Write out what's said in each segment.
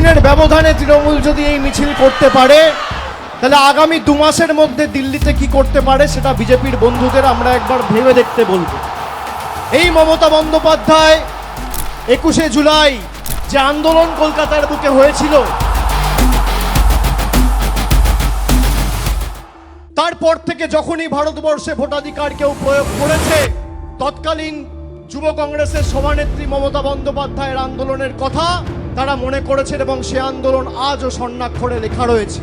দিনের ব্যবধানে তৃণমূল যদি এই মিছিল করতে পারে, তাহলে আগামী 2 মাসের মধ্যে দিল্লিতে কি করতে পারে সেটা বিজেপির বন্ধুদের আমরা একবার ভেবে দেখতে বলবো। এই মমতা বন্দ্যোপাধ্যায় 21শে জুলাই যে আন্দোলন কলকাতার বুকে হয়েছিল, তারপর থেকে যখনই ভারতবর্ষে ভোটাধিকার কেউ প্রয়োগ করেছে, তৎকালীন যুব কংগ্রেসের সভানেত্রী মমতা বন্দ্যোপাধ্যায়ের আন্দোলনের কথা তারা মনে করেছেন এবং সে আন্দোলন আজও স্বর্ণাক্ষরে লেখা রয়েছে।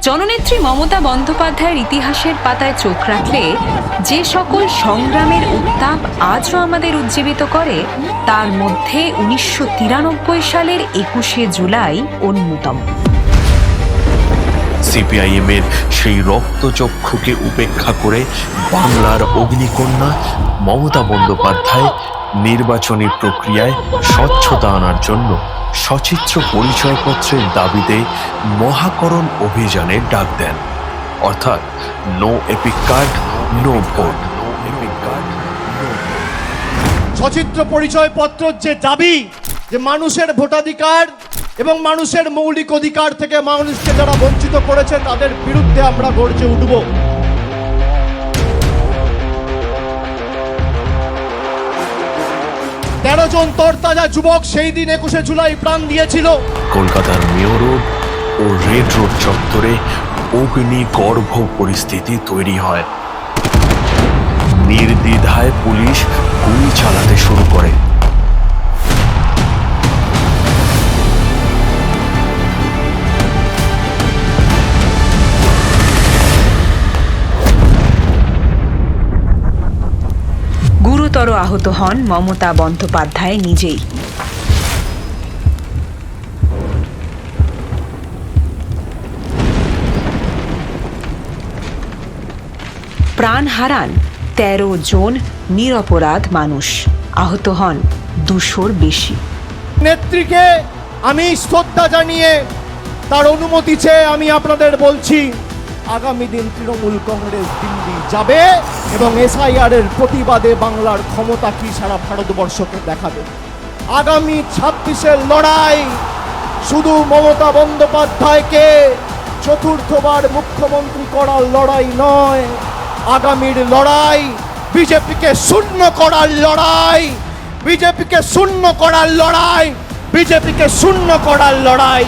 জননেত্রী মমতা বন্দ্যোপাধ্যায়ের ইতিহাসের পাতায় চোখ রাখলে যে সকল সংগ্রামের উত্তাপ আজও আমাদের উজ্জীবিত করে, তার মধ্যে 1993 সালের 21শে জুলাই অন্যতম। সিপিআইএম এর সেই রক্তচক্ষুকে উপেক্ষা করে বাংলার অগ্নিকন্যা মমতা বন্দ্যোপাধ্যায় নির্বাচনী প্রক্রিয়ায় স্বচ্ছতা আনার জন্য সচিত্র পরিচয়পত্রের দাবিতে মহাকরণ অভিযানের ডাক দেন। অর্থাৎ no EPIC card no vote. সচিত্র পরিচয়পত্রের যে দাবি, যে মানুষের ভোটাধিকার এবং মানুষের মৌলিক অধিকার থেকে মানুষকে যারা বঞ্চিত করেছে তাদের বিরুদ্ধে আমরা গর্জে উঠব। তেরো জন তরতাজা যুবক সেই দিন 21শে জুলাই প্রাণ দিয়েছিল। কলকাতার মেয়র রোড ও রেড রোড চত্বরে অগ্নিগর্ভ পরিস্থিতি তৈরি হয়। নির্দ্বিধায় পুলিশ গুলি চালাতে শুরু করে। গুরুতর আহত হন মমতা বন্দ্যোপাধ্যায় নিজেই। প্রাণ হারান 13 জন নিরপরাধ মানুষ, আহত হন 200-র বেশি। নেত্রীকে আমি শ্রদ্ধা জানিয়ে তার অনুমতি চেয়ে আমি আপনাদের বলছি, আগামী দিন তৃণমূল কংগ্রেস দিল্লি যাবে এবং এসআইআর এর প্রতিবাদে বাংলার ক্ষমতা কি সারা ভারতবর্ষকে দেখাবে। আগামী 26-এর লড়াই শুধু মমতা বন্দ্যোপাধ্যায়কে চতুর্থবার মুখ্যমন্ত্রী করার লড়াই নয়, আগামীর লড়াই বিজেপিকে শূন্য করার লড়াই, বিজেপিকে শূন্য করার লড়াই, বিজেপিকে শূন্য করার লড়াই।